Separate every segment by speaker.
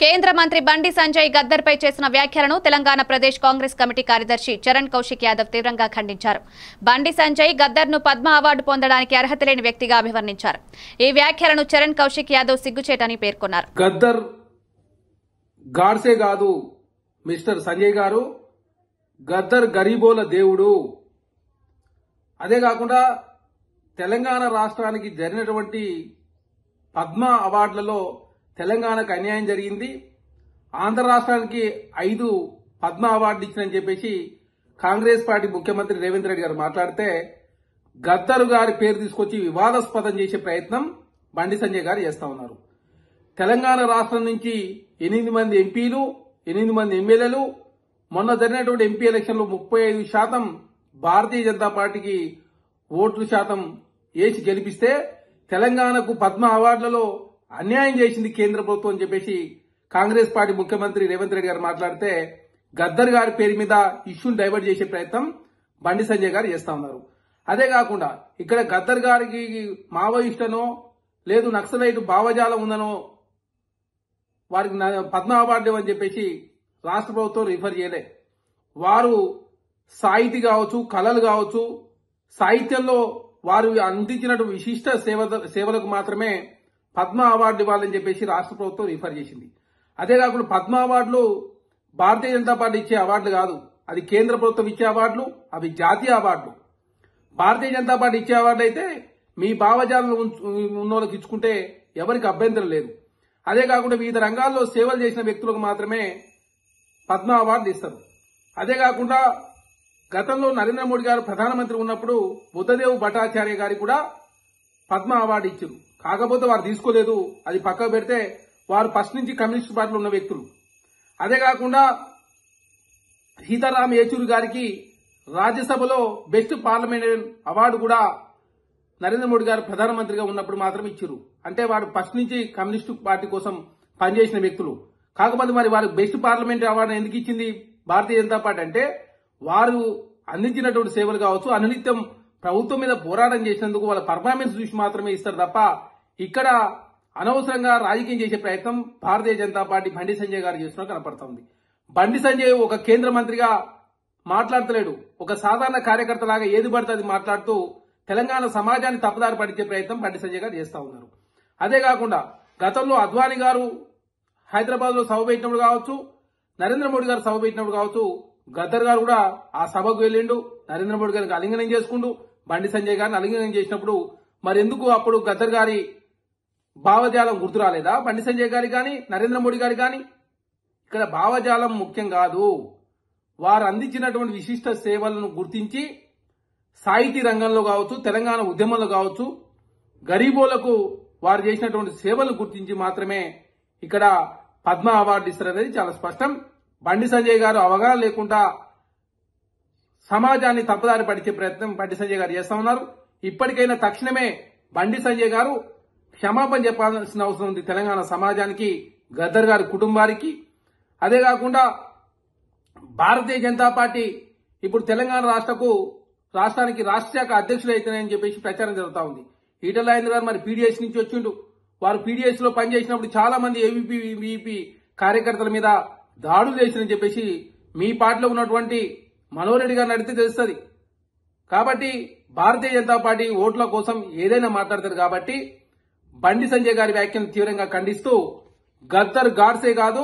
Speaker 1: కేంద్ర మంత్రి బండి సంజయ్ గద్దర్పై చేసిన వ్యాఖ్యలను తెలంగాణ ప్రదేశ్ కాంగ్రెస్ కమిటీ కార్యదర్శి చరణ్ కౌశిక్ యాదవ్ తీవ్రంగా ఖండించారు. బండి సంజయ్ గద్దర్ను పద్మ అవార్డు పొందడానికి అర్హత లేని వ్యక్తిగా అభివర్ణించారు. ఈ వ్యాఖ్యలను చరణ్ కౌశిక్ యాదవ్ సిగ్గుచేటని పేర్కొన్నారు.
Speaker 2: గద్దర్ గాడ్సే కాదు మిస్టర్ సంజయ్ గారు, గద్దర్ గరీబోల దేవుడు. అదే కాకుండా తెలంగాణ రాష్ట్రానికి జరిగినటువంటి పద్మ అవార్డులలో తెలంగాణకు అన్యాయం జరిగింది. ఆంధ్ర రాష్ట్రానికి 5 పద్మ అవార్డులు ఇచ్చినని చెప్పేసి కాంగ్రెస్ పార్టీ ముఖ్యమంత్రి రేవంత్ రెడ్డి గారు మాట్లాడితే గద్దర్ గారి పేరు తీసుకొచ్చి వివాదాస్పదం చేసే ప్రయత్నం బండి సంజయ్ గారు చేస్తా ఉన్నారు. తెలంగాణ రాష్ట్రం నుంచి 8 మంది ఎంపీలు, 8 మంది ఎమ్మెల్యేలు, మొన్న జరిగినటువంటి ఎంపీ ఎలక్షన్లో 35% భారతీయ జనతా పార్టీకి ఓట్ల శాతం వేసి గెలిపిస్తే తెలంగాణకు పద్మ అవార్డులలో అన్యాయం చేసింది కేంద్ర ప్రభుత్వం అని చెప్పేసి కాంగ్రెస్ పార్టీ ముఖ్యమంత్రి రేవంత్ రెడ్డి గారు మాట్లాడితే గద్దర్ గారి పేరు మీద ఇష్యూని డైవర్ట్ చేసే ప్రయత్నం బండి సంజయ్ గారు చేస్తా ఉన్నారు. అదే కాకుండా ఇక్కడ గద్దర్ గారికి మావోయిస్టునో లేదు నక్సలైట్ భావజాలం ఉందనో వారికి పద్మ అవార్డు అని చెప్పేసి రాష్ట్ర ప్రభుత్వం రిఫర్ చేయలే. వారు సాహితీ కావచ్చు, కళలు కావచ్చు, సాహిత్యంలో వారు అందించినటువంటి విశిష్ట సేవలకు మాత్రమే పద్మ అవార్డు ఇవ్వాలని చెప్పేసి రాష్ట్ర ప్రభుత్వం రిఫర్ చేసింది. అదే కాకుండా పద్మ అవార్డులు భారతీయ జనతా పార్టీ ఇచ్చే అవార్డులు కాదు, అది కేంద్ర ప్రభుత్వం ఇచ్చే అవార్డులు, అవి జాతీయ అవార్డులు. భారతీయ జనతా పార్టీ ఇచ్చే అవార్డు అయితే మీ భావజాలను ఉన్నోళ్ళకి ఇచ్చుకుంటే ఎవరికి అభ్యంతరం లేదు. అదే కాకుండా వివిధ రంగాల్లో సేవలు చేసిన వ్యక్తులకు మాత్రమే పద్మ అవార్డు ఇస్తారు. అదే కాకుండా గతంలో నరేంద్ర మోడీ గారు ప్రధానమంత్రి ఉన్నప్పుడు బుద్ధదేవ్ భట్టాచార్య గారికి కూడా పద్మ అవార్డు ఇచ్చారు. కాకపోతే వారు తీసుకోలేదు, అది పక్కకు పెడితే వారు ఫస్ట్ నుంచి కమ్యూనిస్ట్ పార్టీలో ఉన్న వ్యక్తులు. అదే కాకుండా సీతారాం యేచూరి గారికి రాజ్యసభలో బెస్ట్ పార్లమెంటరీ అవార్డు కూడా నరేంద్ర మోడీ గారు ప్రధానమంత్రిగా ఉన్నప్పుడు మాత్రం ఇచ్చారు. అంటే వారు ఫస్ట్ నుంచి కమ్యూనిస్టు పార్టీ కోసం పనిచేసిన వ్యక్తులు. కాకపోతే మరి వారికి బెస్ట్ పార్లమెంటరీ అవార్డు ఎందుకు ఇచ్చింది భారతీయ జనతా పార్టీ అంటే వారు అందించినటువంటి సేవలు కావచ్చు, అనునిత్యం ప్రభుత్వం మీద పోరాటం చేసినందుకు వాళ్ళ పర్ఫార్మెన్స్ చూసి మాత్రమే ఇస్తారు తప్ప ఇక్కడ అనవసరంగా రాజకీయం చేసే ప్రయత్నం భారతీయ జనతా పార్టీ బండి సంజయ్ గారు చేస్తున్నట్టు కనపడుతోంది. బండి సంజయ్ ఒక కేంద్ర మంత్రిగా మాట్లాడతలేడు, ఒక సాధారణ కార్యకర్తలాగా ఏది పడితే అది మాట్లాడుతూ తెలంగాణ సమాజాన్ని తప్పుదారి పట్టించే ప్రయత్నం బండి సంజయ్ గారు చేస్తా ఉన్నారు. అదే కాకుండా గతంలో అద్వానీ గారు హైదరాబాద్ లో సభ పెట్టినప్పుడు కావచ్చు, నరేంద్ర మోడీ గారు సభ పెట్టినప్పుడు కావచ్చు, గద్దర్ గారు కూడా ఆ సభకు వెళ్లిండు, నరేంద్ర మోడీ గారికి అలింగనం చేసుకుంటూ బండి సంజయ్ గారిని అలింగనం చేసినప్పుడు మరి ఎందుకు అప్పుడు గద్దర్ గారి భావజాలం గుర్తు రాలేదా బండి సంజయ్ గారికి కానీ నరేంద్ర మోడీ గారికి కానీ? ఇక్కడ భావజాలం ముఖ్యం కాదు, వారు అందించినటువంటి విశిష్ట సేవలను గుర్తించి సాహితీ రంగంలో కావచ్చు, తెలంగాణ ఉద్యమంలో కావచ్చు, గరీబోలకు వారు చేసినటువంటి సేవలను గుర్తించి మాత్రమే ఇక్కడ పద్మ అవార్డు ఇస్తారనేది చాలా స్పష్టం. బండి సంజయ్ గారు అవగాహన లేకుండా సమాజాన్ని తప్పుదారి పట్టించే ప్రయత్నం బండి సంజయ్ గారు చేస్తా ఉన్నారు. ఇప్పటికైనా తక్షణమే బండి సంజయ్ గారు క్షమాపణ చెప్పాల్సిన అవసరం ఉంది తెలంగాణ సమాజానికి, గద్దర్ గారి కుటుంబానికి. అదే కాకుండా భారతీయ జనతా పార్టీ ఇప్పుడు తెలంగాణ రాష్ట్రానికి రాష్ట్ర శాఖ అధ్యక్షులు అయితేనని చెప్పేసి ప్రచారం జరుగుతా ఉంది. ఈటల రాజేంద్ర గారు మరి పీడీఎస్ నుంచి వచ్చిండు. వారు పీడీఎస్ లో పనిచేసినప్పుడు చాలా మంది ఏవీపీ కార్యకర్తల మీద దాడులు చేసిందని చెప్పేసి మీ పార్టీలో ఉన్నటువంటి మనోహర్ రెడ్డి గారిని అడిగితే తెలుస్తుంది. కాబట్టి భారతీయ జనతా పార్టీ ఓట్ల కోసం ఏదైనా మాట్లాడతారు. కాబట్టి బండి సంజయ్ గారి వ్యాఖ్యలను తీవ్రంగా ఖండిస్తూ గద్దర్ గాడ్సే కాదు,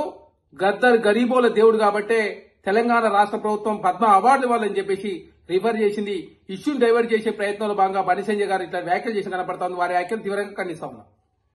Speaker 2: గద్దర్ గరీబోల దేవుడు కాబట్టే తెలంగాణ రాష్ట్ర ప్రభుత్వం పద్మ అవార్డు ఇవ్వాలని చెప్పేసి రిఫర్ చేసింది. ఇష్యూని డైవర్ట్ చేసే ప్రయత్నంలో భాగంగా బండి సంజయ్ గారు ఇట్లా వ్యాఖ్యలు చేసిన కనపడతా ఉంది. వారి వ్యాఖ్యలు తీవ్రంగా ఖండిస్తా ఉన్నారు.